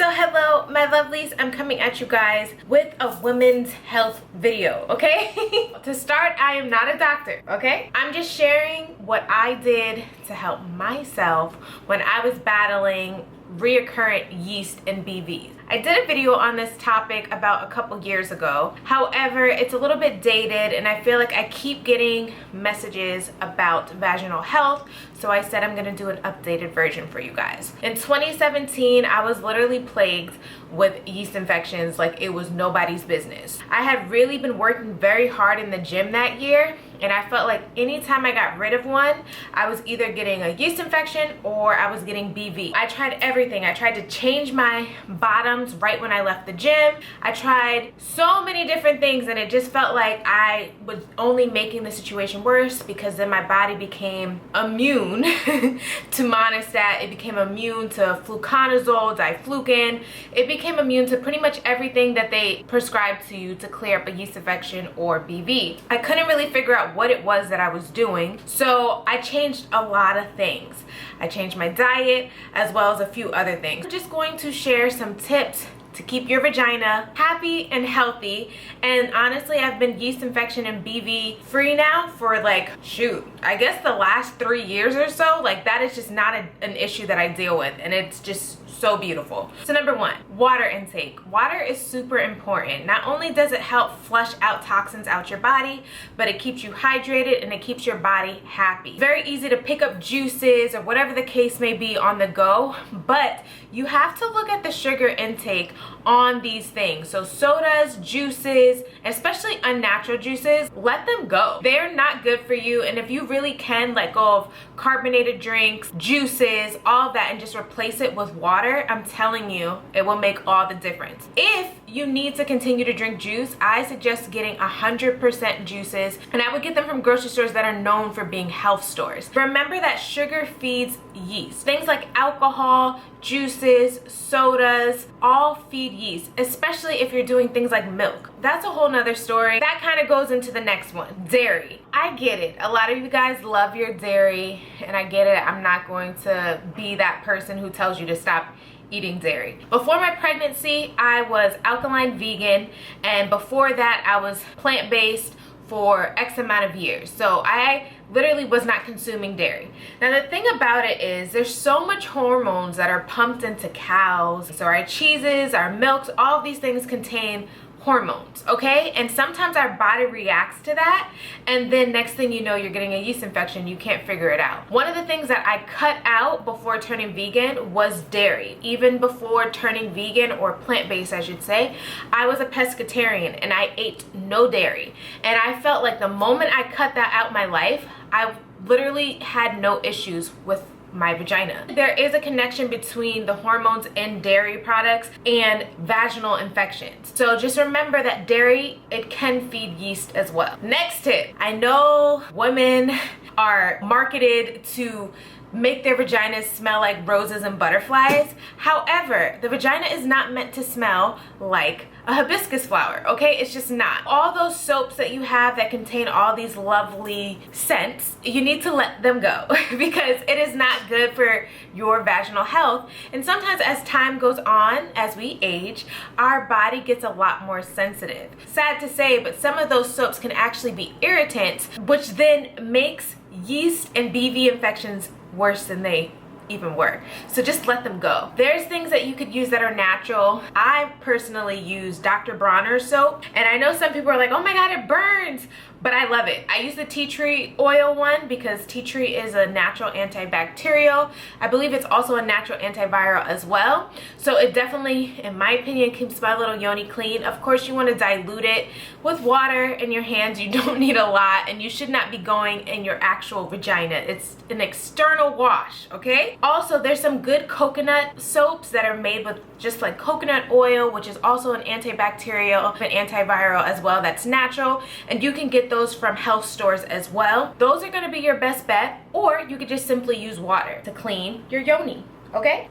So hello my lovelies, I'm coming at you guys with a women's health video, okay? To start, I am not a doctor, okay? I'm just sharing what I did to help myself when I was battling recurrent yeast and BVs. I did a video on this topic about a couple years ago. However, it's a little bit dated and I feel like I keep getting messages about vaginal health, so I said I'm gonna do an updated version for you guys. In 2017, I was literally plagued with yeast infections like it was nobody's business. I had really been working very hard in the gym that year, and I felt like anytime I got rid of one, I was either getting a yeast infection or I was getting BV. I tried everything. I tried to change my bottoms right when I left the gym. I tried so many different things and it just felt like I was only making the situation worse, because then my body became immune to monostat. It became immune to fluconazole, diflucan. It became immune to pretty much everything that they prescribed to you to clear up a yeast infection or BV. I couldn't really figure out what it was that I was doing, so I changed a lot of things. I changed my diet as well as a few other things. I'm just going to share some tips to keep your vagina happy and healthy. And honestly, I've been yeast infection and BV free now for like, shoot, I guess the last 3 years or so. Like, that is just not an issue that I deal with, and it's just so beautiful. So number one, water intake. Water is super important. Not only does it help flush out toxins out your body, but it keeps you hydrated and it keeps your body happy. Very easy to pick up juices or whatever the case may be on the go, but you have to look at the sugar intake on these things. So sodas, juices, especially unnatural juices, let them go. They're not good for you, and if you really can let go of carbonated drinks, juices, all of that, and just replace it with water, I'm telling you, it will make all the difference. If you need to continue to drink juice, I suggest getting 100% juices, and I would get them from grocery stores that are known for being health stores. Remember that sugar feeds yeast. Things like alcohol, juices, sodas, all feed yeast, especially if you're doing things like milk. That's a whole nother story. That kind of goes into the next one, dairy. I get it. A lot of you guys love your dairy, and I get it. I'm not going to be that person who tells you to stop eating dairy. Before my pregnancy, I was alkaline vegan, and before that, I was plant-based for X amount of years. So I literally was not consuming dairy. Now the thing about it is there's so much hormones that are pumped into cows. So our cheeses, our milks, all of these things contain hormones, okay? And sometimes our body reacts to that, and then next thing you know, you're getting a yeast infection. You can't figure it out. One of the things that I cut out before turning vegan was dairy. Even before turning vegan, or plant-based I should say, I was a pescatarian and I ate no dairy. And I felt like the moment I cut that out of my life, I literally had no issues with my vagina. There is a connection between the hormones in dairy products and vaginal infections. So just remember that dairy, it can feed yeast as well. Next tip, I know women are marketed to make their vaginas smell like roses and butterflies. However, the vagina is not meant to smell like a hibiscus flower, okay? It's just not. All those soaps that you have that contain all these lovely scents, you need to let them go because it is not good for your vaginal health. And sometimes as time goes on, as we age, our body gets a lot more sensitive. Sad to say, but some of those soaps can actually be irritants, which then makes yeast and BV infections worse than they even were. So just let them go. There's things that you could use that are natural. I personally use Dr. Bronner's soap, and I know some people are like, oh my god, it burns, but I love it. I use the tea tree oil one because tea tree is a natural antibacterial. I believe it's also a natural antiviral as well. So it definitely, in my opinion, keeps my little yoni clean. Of course, you want to dilute it with water in your hands. You don't need a lot, and you should not be going in your actual vagina. It's an external wash, okay? Also, there's some good coconut soaps that are made with just like coconut oil, which is also an antibacterial, an antiviral as well, that's natural, and you can get those from health stores as well. Those are going to be your best bet, or you could just simply use water to clean your yoni, okay?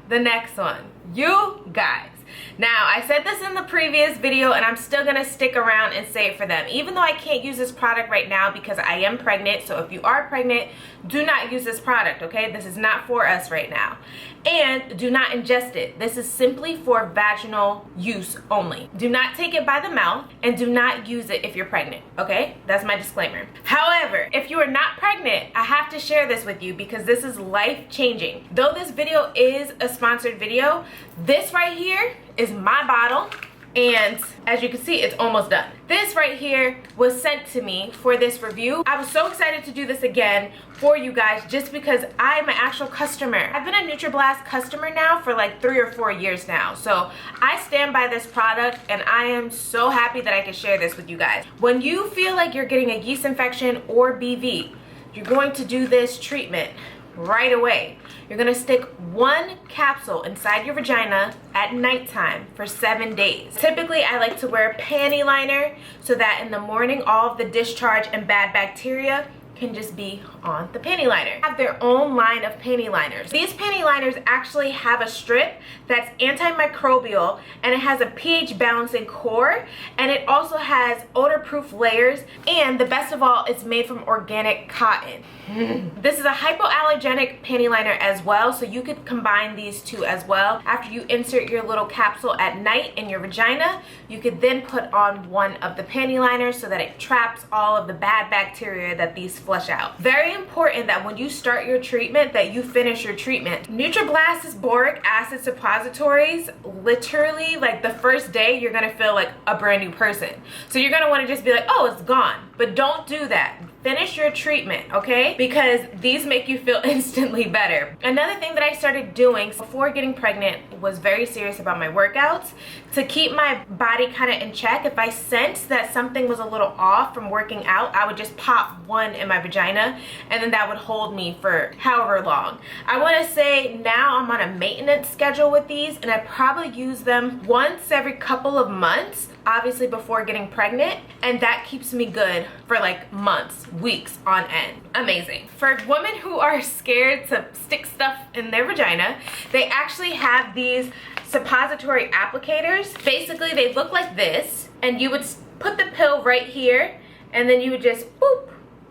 The next one, you guys, Now, I said this in the previous video and I'm still gonna stick around and say it for them. Even though I can't use this product right now because I am pregnant, so if you are pregnant, do not use this product, okay? This is not for us right now. And do not ingest it. This is simply for vaginal use only. Do not take it by the mouth and do not use it if you're pregnant, okay? That's my disclaimer. However, if you are not pregnant, I have to share this with you because this is life-changing. Though this video is a sponsored video, this right here is my bottle. And as you can see, it's almost done. This right here was sent to me for this review. I was so excited to do this again for you guys just because I'm an actual customer. I've been a NutraBlast customer now for like 3 or 4 years now. So I stand by this product and I am so happy that I can share this with you guys. When you feel like you're getting a yeast infection or BV, you're going to do this treatment right away. You're gonna stick 1 capsule inside your vagina at nighttime for 7 days. Typically, I like to wear a panty liner so that in the morning, all of the discharge and bad bacteria can just be on the panty liner. They have their own line of panty liners. These panty liners actually have a strip that's antimicrobial and it has a pH balancing core and it also has odor proof layers, and the best of all, it's made from organic cotton. This is a hypoallergenic panty liner as well, so you could combine these two as well. After you insert your little capsule at night in your vagina, you could then put on one of the panty liners so that it traps all of the bad bacteria that these flush out. Very important that when you start your treatment that you finish your treatment. NutraBlast's boric acid suppositories, literally like the first day you're gonna feel like a brand new person. So you're gonna wanna just be like, oh, it's gone. But don't do that. Finish your treatment, okay? Because these make you feel instantly better. Another thing that I started doing before getting pregnant was very serious about my workouts. To keep my body kind of in check, if I sensed that something was a little off from working out, I would just pop one in my vagina and then that would hold me for however long. I want to say now I'm on a maintenance schedule with these and I probably use them once every couple of months, obviously before getting pregnant, and that keeps me good for like months, weeks on end. Amazing. For women who are scared to stick stuff in their vagina, they actually have these suppository applicators. Basically, they look like this, and you would put the pill right here, and then you would just boop,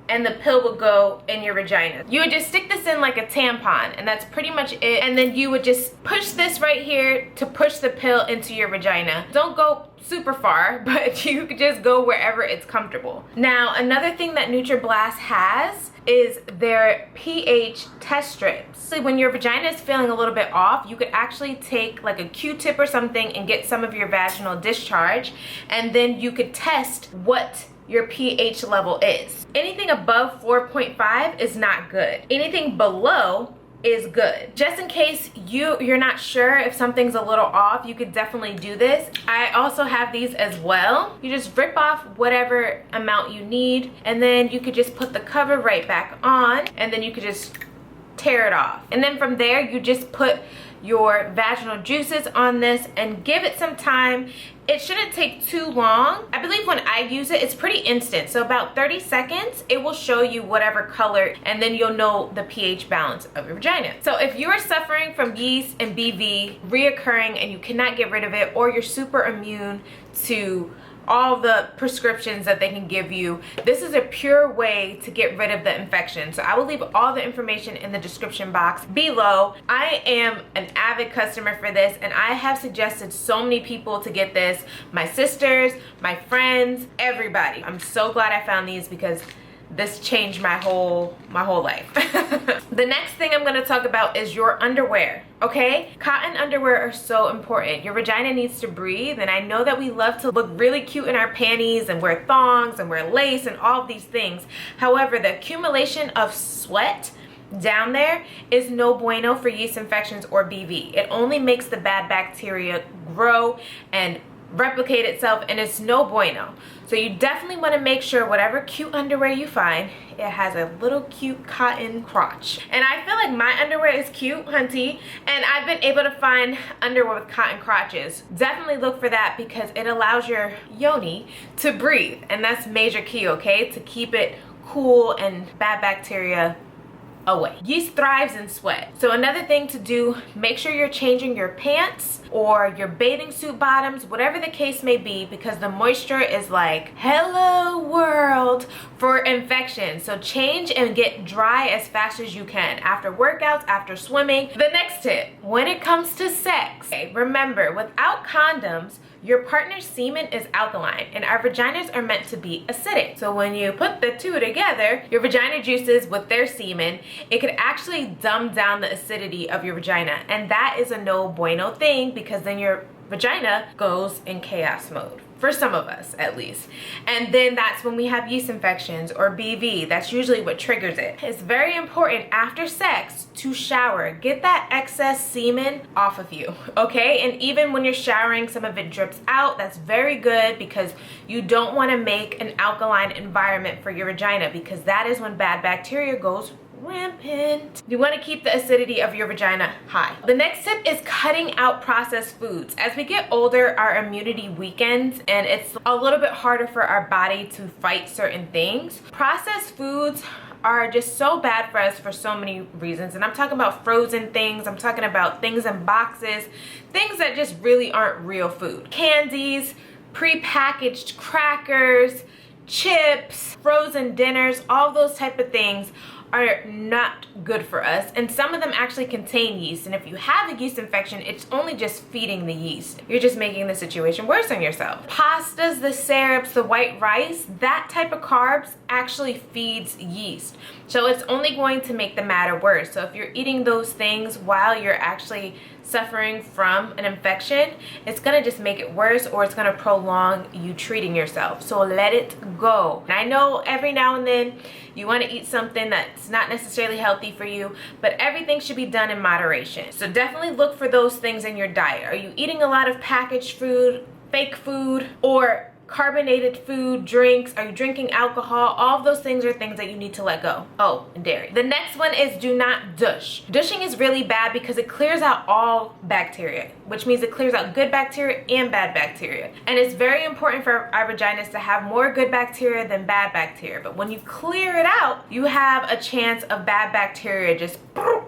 and the pill would go in your vagina. You would just stick this in like a tampon, and that's pretty much it. And then you would just push this right here to push the pill into your vagina. Don't go super far, but you could just go wherever it's comfortable. Now, another thing that NutraBlast has is their pH test strips. So when your vagina is feeling a little bit off, you could actually take like a Q-tip or something and get some of your vaginal discharge, and then you could test what your pH level is. Anything above 4.5 is not good. Anything below is good. Just in case you're not sure if something's a little off, you could definitely do this. I also have these as well. You just rip off whatever amount you need, and then you could just put the cover right back on, and then you could just tear it off. And then from there, you just put your vaginal juices on this and give it some time. It shouldn't take too long. I believe when I use it, it's pretty instant. So about 30 seconds, it will show you whatever color, and then you'll know the pH balance of your vagina. So if you are suffering from yeast and BV reoccurring and you cannot get rid of it, or you're super immune to all the prescriptions that they can give you, this is a pure way to get rid of the infection. So I will leave all the information in the description box below. I am an avid customer for this, and I have suggested so many people to get this. My sisters, my friends, everybody. I'm so glad I found these because this changed my whole life. The next thing I'm gonna talk about is your underwear, okay? Cotton underwear are so important. Your vagina needs to breathe, and I know that we love to look really cute in our panties and wear thongs and wear lace and all of these things. However, the accumulation of sweat down there is no bueno for yeast infections or BV. It only makes the bad bacteria grow and replicate itself, and it's no bueno. So you definitely want to make sure whatever cute underwear you find, it has a little cute cotton crotch. And I feel like my underwear is cute, hunty, and I've been able to find underwear with cotton crotches. Definitely look for that because it allows your yoni to breathe, and that's major key, okay? To keep it cool and bad bacteria away. Yeast thrives in sweat. So another thing to do, make sure you're changing your pants or your bathing suit bottoms, whatever the case may be, because the moisture is like hello world for infection. So change and get dry as fast as you can after workouts, after swimming. The next tip, when it comes to sex, remember, without condoms, your partner's semen is alkaline and our vaginas are meant to be acidic. So when you put the two together, your vagina juices with their semen, it could actually dumb down the acidity of your vagina. And that is a no bueno thing, because then your vagina goes in chaos mode. For some of us, at least. And then that's when we have yeast infections or BV. That's usually what triggers it. It's very important after sex to shower. Get that excess semen off of you, okay? And even when you're showering, some of it drips out. That's very good, because you don't want to make an alkaline environment for your vagina, because that is when bad bacteria goes rampant. You want to keep the acidity of your vagina high. The next tip is cutting out processed foods. As we get older, our immunity weakens and it's a little bit harder for our body to fight certain things. Processed foods are just so bad for us for so many reasons. And I'm talking about frozen things, I'm talking about things in boxes, things that just really aren't real food. Candies, pre-packaged crackers, chips, frozen dinners, all those type of things are not good for us, and some of them actually contain yeast, and if you have a yeast infection, it's only just feeding the yeast. You're just making the situation worse on yourself. Pastas, the syrups, the white rice, that type of carbs actually feeds yeast, so it's only going to make the matter worse. So if you're eating those things while you're actually suffering from an infection, it's gonna just make it worse, or it's gonna prolong you treating yourself. So let it go. And I know every now and then you want to eat something that's not necessarily healthy for you, but everything should be done in moderation. So definitely look for those things in your diet. Are you eating a lot of packaged food, fake food, or carbonated food, drinks? Are you drinking alcohol? All of those things are things that you need to let go. Oh, and dairy. The next one is do not douche. Douching is really bad because it clears out all bacteria, which means it clears out good bacteria and bad bacteria. And it's very important for our vaginas to have more good bacteria than bad bacteria. But when you clear it out, you have a chance of bad bacteria just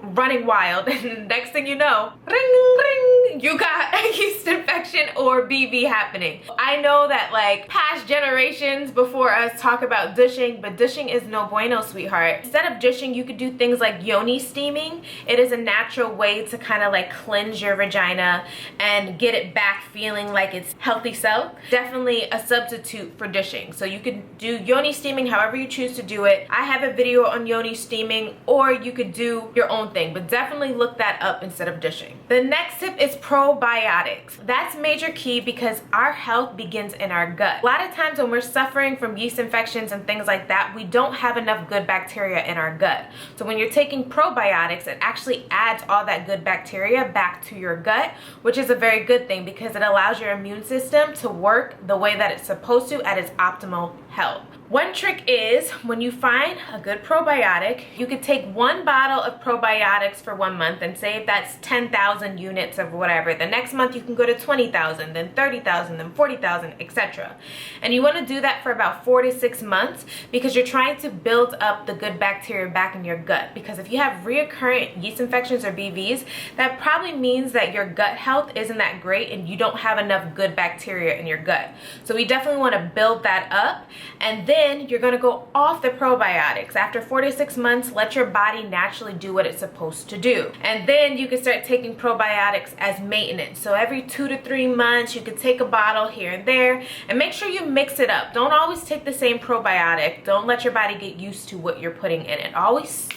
running wild. And next thing you know, ring, ring, you got a yeast infection or BV happening. I know that like past generations before us talk about douching, but douching is no bueno, sweetheart. Instead of douching, you could do things like yoni steaming. It is a natural way to kind of like cleanse your vagina and get it back feeling like its healthy self. Definitely a substitute for douching. So you could do yoni steaming however you choose to do it. I have a video on yoni steaming, or you could do your own thing, but definitely look that up instead of douching. The next tip is probiotics. That's major key because our health begins in our gut. A lot of times when we're suffering from yeast infections and things like that, we don't have enough good bacteria in our gut. So when you're taking probiotics, it actually adds all that good bacteria back to your gut, which is a very good thing because it allows your immune system to work the way that it's supposed to at its optimal health. One trick is when you find a good probiotic, you could take one bottle of probiotics for 1 month and say if that's 10,000 units of whatever. The next month you can go to 20,000, then 30,000, then 40,000, etc. And you want to do that for about 4 to 6 months because you're trying to build up the good bacteria back in your gut. Because if you have recurrent yeast infections or BVs, that probably means that your gut health isn't that great and you don't have enough good bacteria in your gut. So we definitely want to build that up, and then you're going to go off the probiotics. After 4 to 6 months, let your body naturally do what it's supposed to do. And then you can start taking probiotics as maintenance. So every 2 to 3 months, you could take a bottle here and there, and make sure you mix it up. Don't always take the same probiotic. Don't let your body get used to what you're putting in it. Always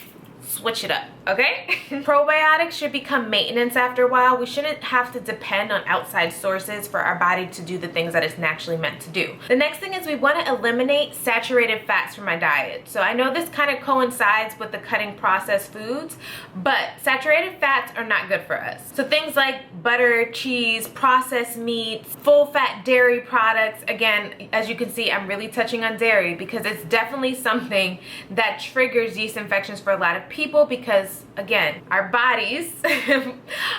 switch it up, okay? Probiotics should become maintenance after a while. We shouldn't have to depend on outside sources for our body to do the things that it's naturally meant to do. The next thing is we want to eliminate saturated fats from our diet. So I know this kind of coincides with the cutting processed foods, but saturated fats are not good for us. So things like butter, cheese, processed meats, full fat dairy products. Again, as you can see, I'm really touching on dairy because it's definitely something that triggers yeast infections for a lot of people, because again, our bodies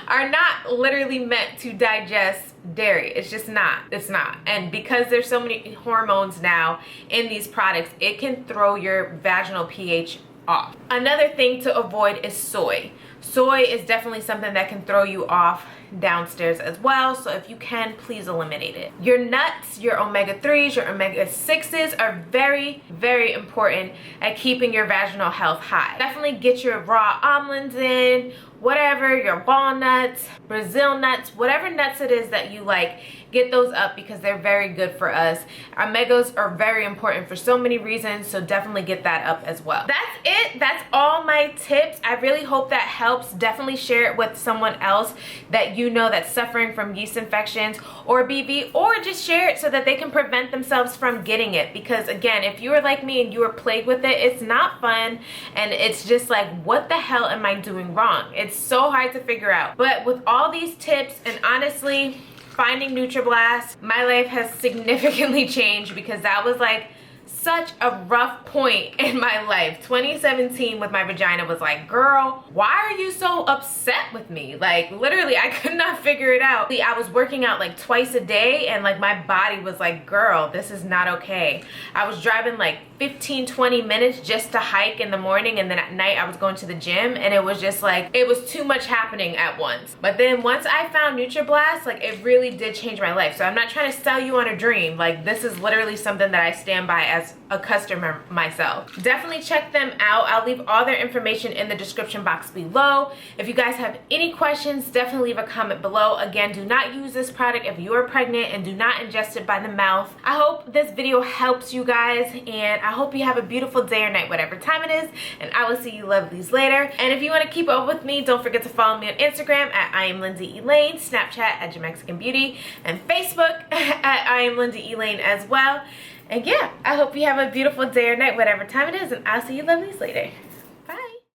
are not literally meant to digest dairy. It's just not. It's not. And because there's so many hormones now in these products, it can throw your vaginal pH off. Another thing to avoid is soy. Soy is definitely something that can throw you off downstairs as well, so if you can, please eliminate it. Your nuts, your omega-3s, your omega-6s are very, very important at keeping your vaginal health high. Definitely get your raw almonds in, whatever, your walnuts, Brazil nuts, whatever nuts it is that you like, get those up because they're very good for us. Omegas are very important for so many reasons, so definitely get that up as well. That's it. That's all my tips. I really hope that helps. Definitely share it with someone else that you know that's suffering from yeast infections or BV, or just share it so that they can prevent themselves from getting it, because again, if you are like me and you are plagued with it, it's not fun, and it's just like, what the hell am I doing wrong? It's so hard to figure out. But with all these tips, and honestly, finding NutraBlast, my life has significantly changed, because that was like such a rough point in my life. 2017 with my vagina was like, girl, why are you so upset with me? Like literally, I could not figure it out. I was working out like twice a day, and like my body was like, girl, this is not okay. I was driving like 15-20 minutes just to hike in the morning, and then at night I was going to the gym, and it was just like, it was too much happening at once. But then once I found NutraBlast, like it really did change my life. So I'm not trying to sell you on a dream. Like this is literally something that I stand by as a customer myself. Definitely check them out. I'll leave all their information in the description box below. If you guys have any questions, definitely leave a comment below. Again, do not use this product if you are pregnant, and do not ingest it by the mouth. I hope this video helps you guys, and I hope you have a beautiful day or night, whatever time it is, and I will see you lovelies later. And if you want to keep up with me, don't forget to follow me on Instagram at Iamlindaelaine, Snapchat at JamaicanBeauty, and Facebook at Iamlindaelaine as well. And yeah, I hope you have a beautiful day or night, whatever time it is, and I'll see you lovelies later.